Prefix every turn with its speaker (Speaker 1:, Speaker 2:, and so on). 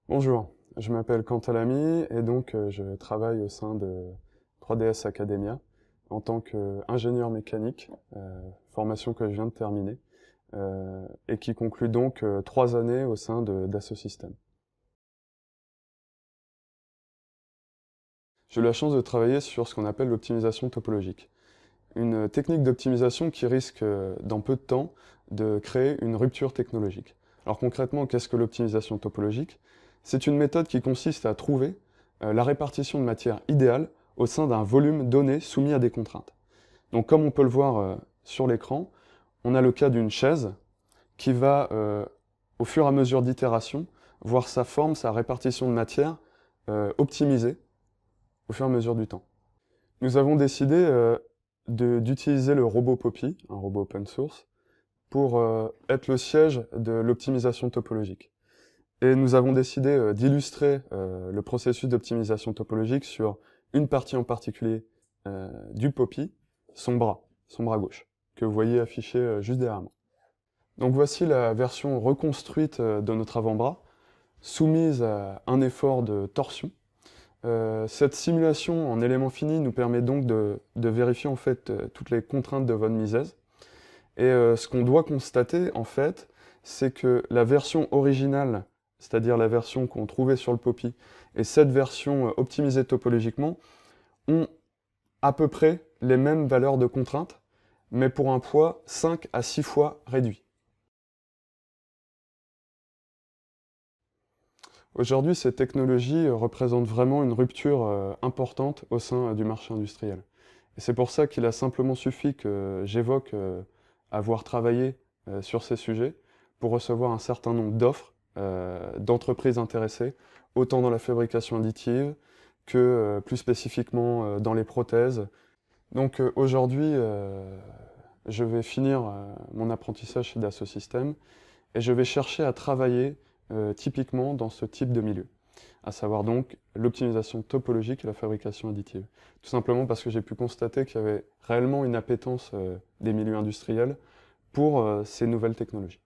Speaker 1: Bonjour, je m'appelle Quentin Lamy et donc je travaille au sein de 3DS Academia en tant qu'ingénieur mécanique, formation que je viens de terminer, et qui conclut donc 3 années au sein de Dassault Systèmes. J'ai eu la chance de travailler sur ce qu'on appelle l'optimisation topologique, une technique d'optimisation qui risque dans peu de temps de créer une rupture technologique. Alors concrètement, qu'est-ce que l'optimisation topologique? C'est une méthode qui consiste à trouver la répartition de matière idéale au sein d'un volume donné soumis à des contraintes. Donc comme on peut le voir sur l'écran, on a le cas d'une chaise qui va, au fur et à mesure d'itération, voir sa forme, sa répartition de matière optimisée au fur et à mesure du temps. Nous avons décidé d'utiliser le robot Poppy, un robot open source, pour être le siège de l'optimisation topologique. Et nous avons décidé d'illustrer le processus d'optimisation topologique sur une partie en particulier du Poppy, son bras gauche, que vous voyez affiché juste derrière moi. Donc voici la version reconstruite de notre avant-bras, soumise à un effort de torsion. Cette simulation en éléments finis nous permet donc de vérifier en fait toutes les contraintes de von Mises. Et ce qu'on doit constater en fait, c'est que la version originale, c'est-à-dire la version qu'on trouvait sur le Poppy, et cette version optimisée topologiquement, ont à peu près les mêmes valeurs de contraintes, mais pour un poids 5 à 6 fois réduit. Aujourd'hui, ces technologies représentent vraiment une rupture importante au sein du marché industriel. Et c'est pour ça qu'il a simplement suffi que j'évoque avoir travaillé sur ces sujets pour recevoir un certain nombre d'offres d'entreprises intéressées, autant dans la fabrication additive que plus spécifiquement dans les prothèses. Donc aujourd'hui, je vais finir mon apprentissage chez Dassault Systèmes et je vais chercher à travailler typiquement dans ce type de milieu, à savoir donc l'optimisation topologique et la fabrication additive. Tout simplement parce que j'ai pu constater qu'il y avait réellement une appétence des milieux industriels pour ces nouvelles technologies.